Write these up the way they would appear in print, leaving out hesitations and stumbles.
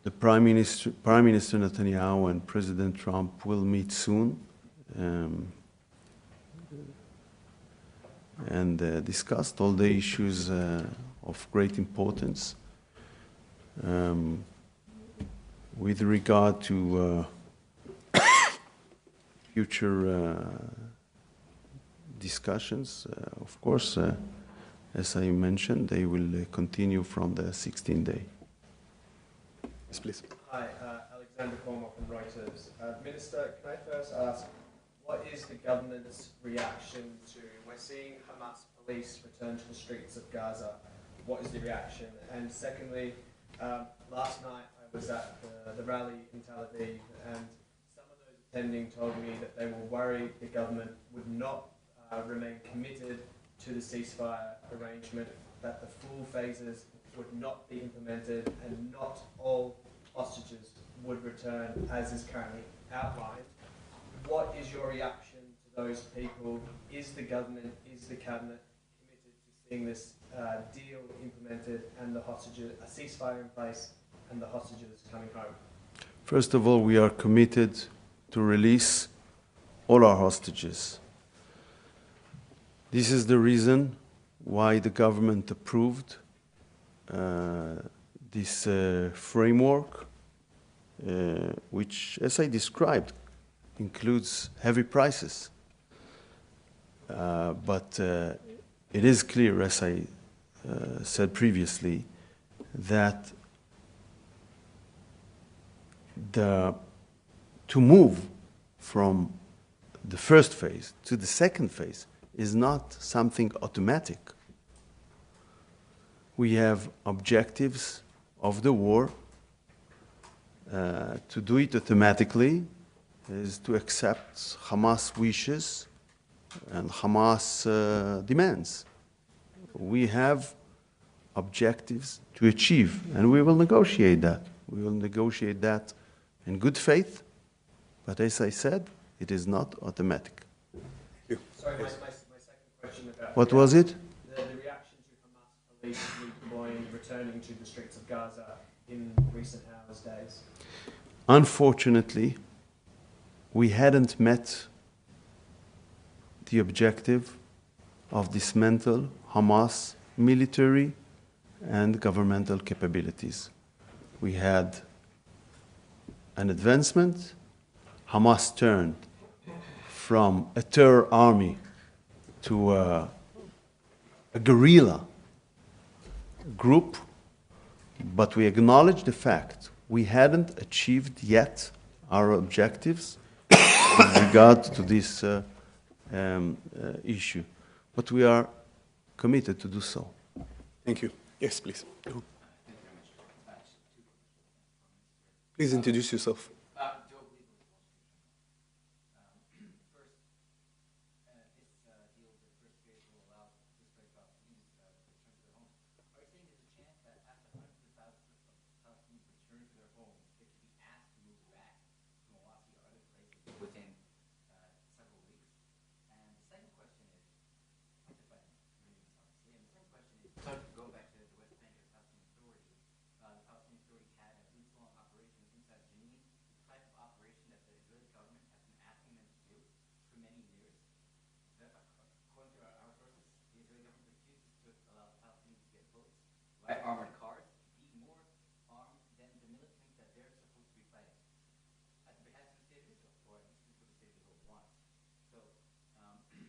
the Prime Minister Netanyahu and President Trump will meet soon and discussed all the issues of great importance. With regard to future discussions, of course, as I mentioned, they will continue from the 16th day. Yes, please. Hi, Alexander Cornwall from Reuters. Minister, can I first ask, what is the government's reaction to, we're seeing Hamas police return to the streets of Gaza. What is the reaction? And secondly, last night I was at the rally in Tel Aviv, and some of those attending told me that they were worried the government would not remain committed to the ceasefire arrangement, that the full phases would not be implemented and not all hostages would return as is currently outlined. What is your reaction to those people? Is the government, is the cabinet committed to seeing this deal implemented and the hostages, a ceasefire in place and the hostages coming home? First of all, we are committed to release all our hostages. This is the reason why the government approved this framework, which, as I described, includes heavy prices. But it is clear, as I said previously, that to move from the first phase to the second phase is not something automatic. We have objectives of the war. To do it automatically is to accept Hamas wishes and Hamas demands. We have objectives to achieve, and we will negotiate that. We will negotiate that in good faith, but as I said, it is not automatic. Sorry, my second question about... What was it? The reaction to Hamas police redeploying, returning to the streets of Gaza in recent hours, days. Unfortunately, we hadn't met the objective of dismantle Hamas military and governmental capabilities. We had an advancement. Hamas turned from a terror army to a guerrilla group, but we acknowledge the fact we hadn't achieved yet our objectives with regard to this issue, but we are committed to do so. Thank you. Yes, please. Please introduce yourself. Armored cars be more armed than the militants that they're supposed to be fighting at the behest of the state of Israel, or at least what the state of Israel wants. So, do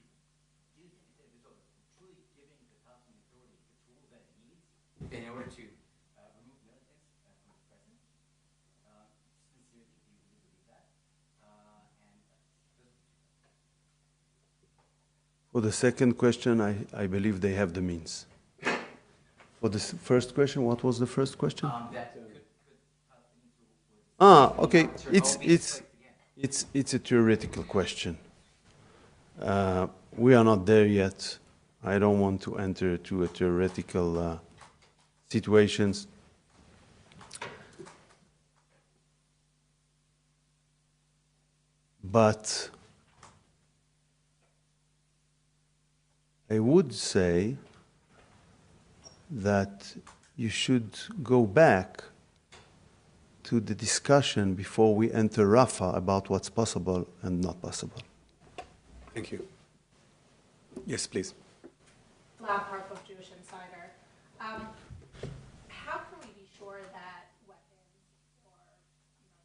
you think the state of Israel is truly giving the Palestinian Authority the tools that it needs in order to remove militants from its presence? Sincerely, do you really believe that? For the second question, I believe they have the means. For the first question, what was the first question? Okay. It's a theoretical question. We are not there yet. I don't want to enter to a theoretical situations. But I would say that you should go back to the discussion before we enter Rafah about what's possible and not possible. Thank you. Yes, please. Lab Harkov Jewish Insider. How can we be sure that weapons or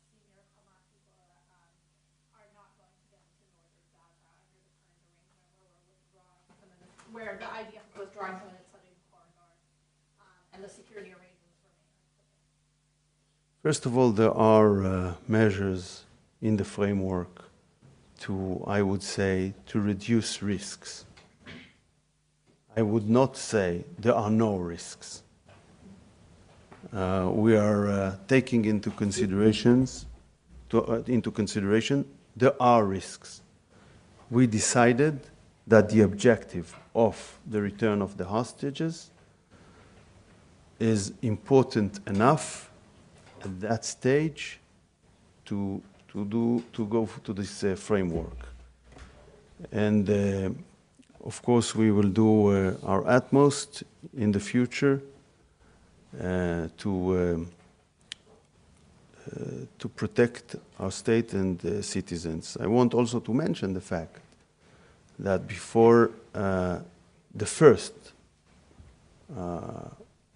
senior Hamas people are not going to get into northern Gaza under the current arrangement where the IDF is withdrawing from its southern corridor and the security arrangements remain? First of all, there are measures in the framework to, I would say, to reduce risks. I would not say there are no risks. We are taking into consideration there are risks. We decided that the objective of the return of the hostages is important enough at that stage to go to this framework. And of course, we will do our utmost in the future to protect our state and citizens. I want also to mention the fact that before the first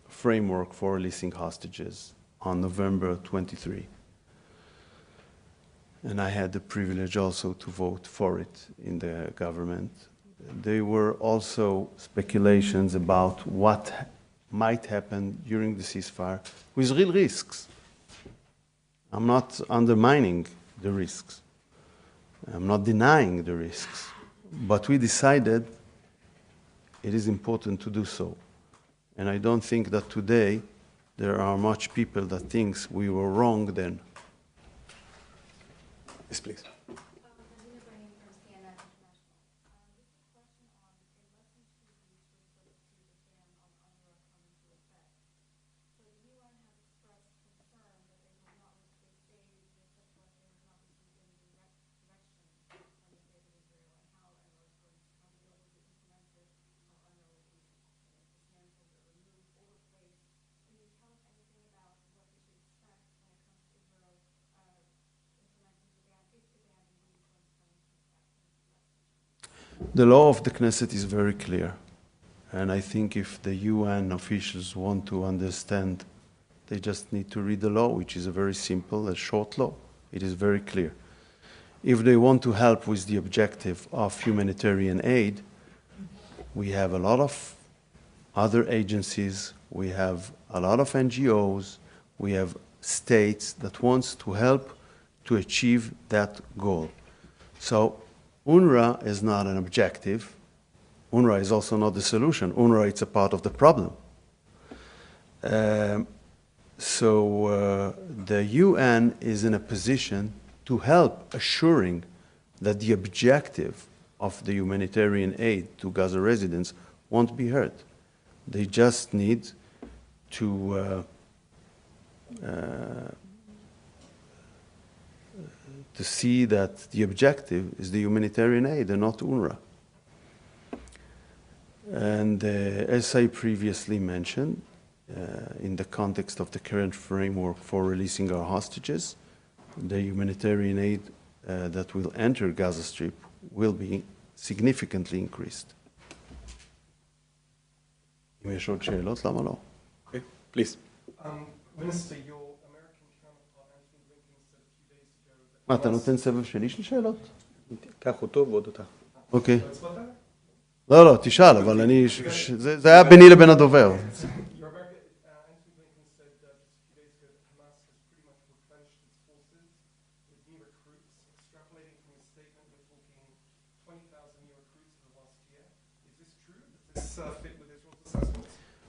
framework for releasing hostages on November 23, and I had the privilege also to vote for it in the government, there were also speculations about what might happen during the ceasefire with real risks. I'm not undermining the risks. I'm not denying the risks. But we decided it is important to do so. And I don't think that today there are much people that thinks we were wrong then. Yes, please. The law of the Knesset is very clear. And I think if the UN officials want to understand, they just need to read the law, which is a very simple, a short law. It is very clear. If they want to help with the objective of humanitarian aid, we have a lot of other agencies, we have a lot of NGOs, we have states that wants to help to achieve that goal. So UNRWA is not an objective. UNRWA is also not the solution. UNRWA is a part of the problem. So the UN is in a position to help assuring that the objective of the humanitarian aid to Gaza residents won't be hurt. They just need to see that the objective is the humanitarian aid and not UNRWA. And as I previously mentioned, in the context of the current framework for releasing our hostages, the humanitarian aid that will enter Gaza Strip will be significantly increased. אם יש עוד שאלות, למה לא? Okay, please. Minister, your American counterpart Anthony Blinken said a few days ago that מה, אתה נותן סבב שלי של שאלות? קח אותו ועוד אותה. אוקיי. לא, לא, תשאל, אבל זה היה ביני לבין הדובר.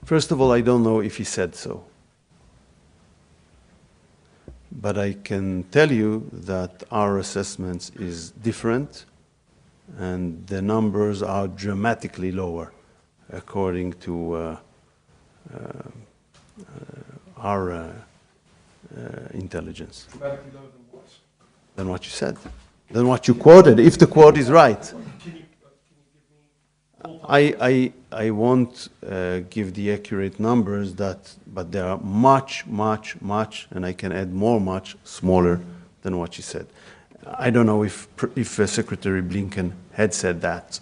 First of all, I don't know if he said so. But I can tell you that our assessment is different and the numbers are dramatically lower according to our intelligence. dramatically lower than what? Than what you said. Than what you quoted, if the quote is right. Can you give me I won't give the accurate numbers, but they are much, and I can add more, much smaller than what you said. I don't know if Secretary Blinken had said that,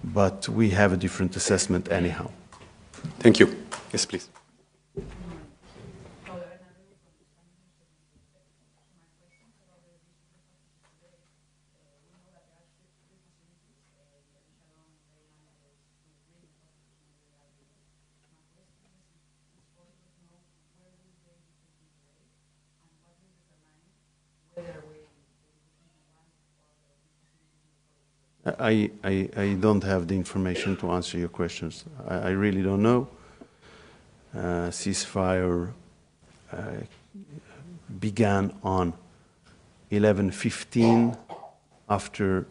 but we have a different assessment anyhow. Thank you. Yes, please. I don't have the information to answer your questions. I really don't know. Ceasefire began on 11/15 after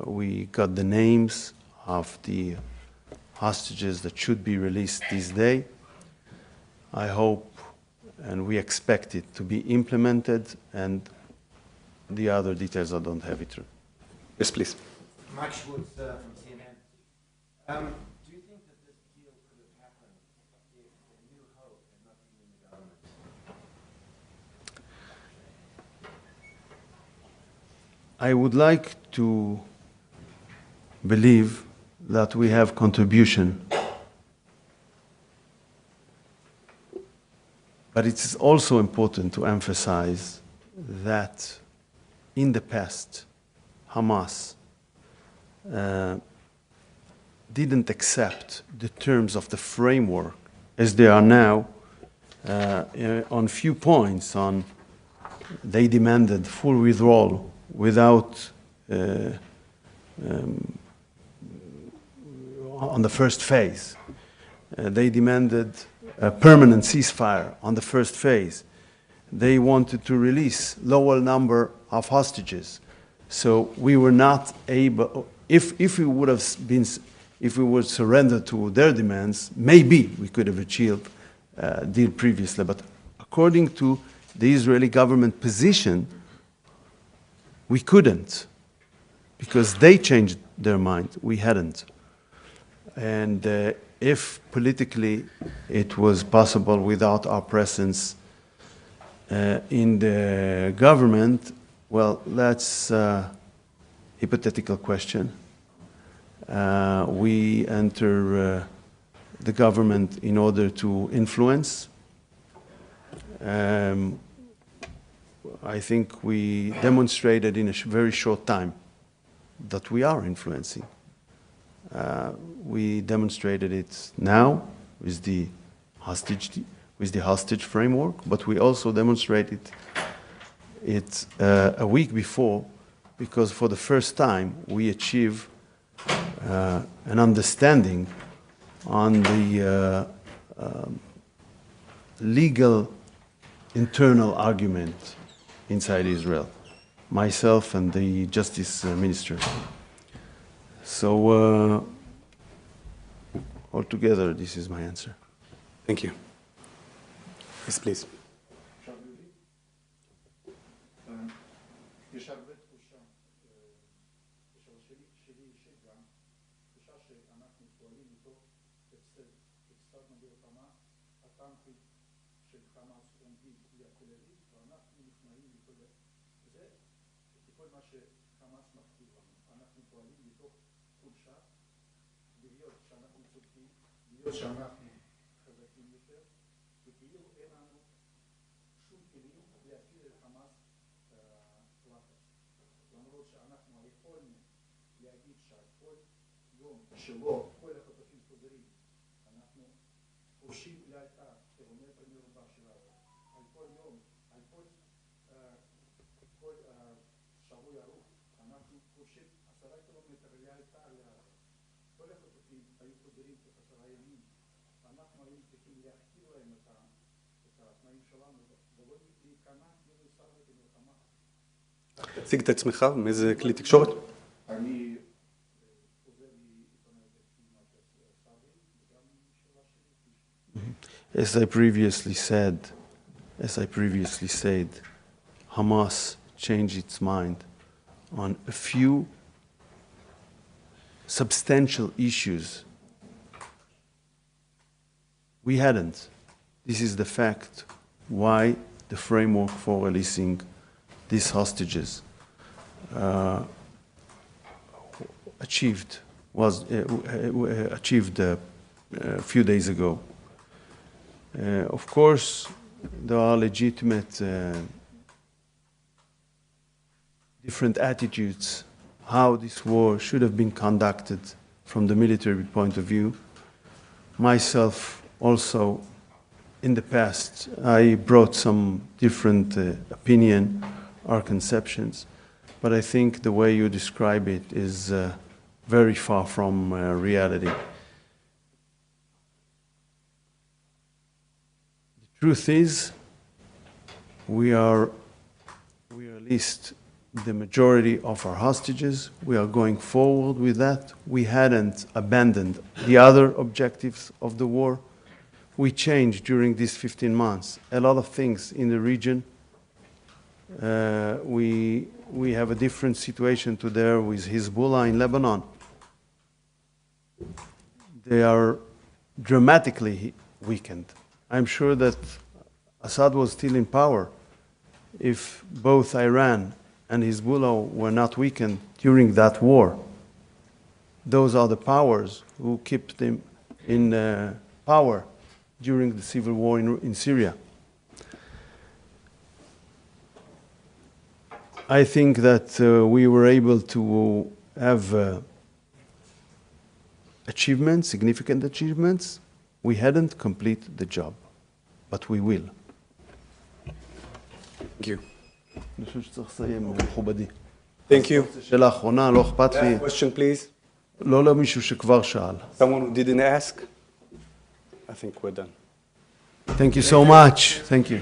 we got the names of the hostages that should be released this day. I hope and we expect it to be implemented, and the other details I don't have it. Yes, please. Max Woods from CNN. Do you think that this deal could have happened if New Hope had not been in the government? I would like to believe that we have contribution, but it is also important to emphasize that in the past, Hamas didn't accept the terms of the framework as they are now on few points. They demanded full withdrawal without on the first phase. They demanded a permanent ceasefire on the first phase. They wanted to release lower number of hostages. So we were not able, if we would surrender to their demands, maybe we could have achieved a deal previously. But according to the Israeli government position, we couldn't, because they changed their mind. We hadn't. And if politically it was possible without our presence in the government, well, that's a hypothetical question. We enter the government in order to influence. I think we demonstrated in a very short time that we are influencing. We demonstrated it now with the hostage framework, but we also demonstrated it a week before, because for the first time we achieve an understanding on the legal internal argument inside Israel, myself and the Justice Minister. So altogether, this is my answer. Thank you. Yes, please. יש הרבה תחושה, שלי אישית גם, תחושה שאנחנו פועלים מתוך הפסד מלחמה, הטנקים של חמאס עומדים ליד תל אביב, ואנחנו נכנעים לכל זה, לכל מה שחמאס מכתיב לנו. אנחנו פועלים מתוך חולשה, להיות שאנחנו צודקים, להיות שאנחנו חזקים יותר, וכאילו אין לנו שום כלים להפעיל את חמאס למרות שאנחנו יכולנו להגיד שכל יום שלא כל החטופים חוזרים, אנחנו פורשים לאלתר קילומטר מרובע של עזה. על כל יום, על כל שבוע ארוך, אנחנו פורשים 10 קילומטר לאלתר לעזה. כל החטופים היו חוזרים תוך 10 ימים. אנחנו היינו צריכים להכתיב להם את התנאים שלנו, ולא להיכנע כאילו שרנו את המלחמה. תציג את עצמך, מאיזה כלי תקשורת? אני As I previously said, Hamas changed its mind on a few substantial issues. We hadn't. This is the fact why the framework for releasing these hostages was achieved a few days ago. Of course, there are legitimate different attitudes how this war should have been conducted from the military point of view. Myself also, in the past, I brought some different opinion or conceptions, but I think the way you describe it is very far from reality. The truth is, we released the majority of our hostages. We are going forward with that. We hadn't abandoned the other objectives of the war. We changed during these 15 months a lot of things in the region. We have a different situation today with Hezbollah in Lebanon. They are dramatically weakened. I'm sure that Assad was still in power if both Iran and Hezbollah were not weakened during that war. Those are the powers who kept them in power during the civil war in Syria. I think that we were able to have achievements, significant achievements. We hadn't completed the job, but we will. Thank you. אני חושב שצריך לסיים, מכובדי. Thank you. שאלה אחרונה, לא אכפת לי. Question, please. לא למישהו שכבר שאל. Someone who didn't ask? I think we're done. Thank you so much. Thank you.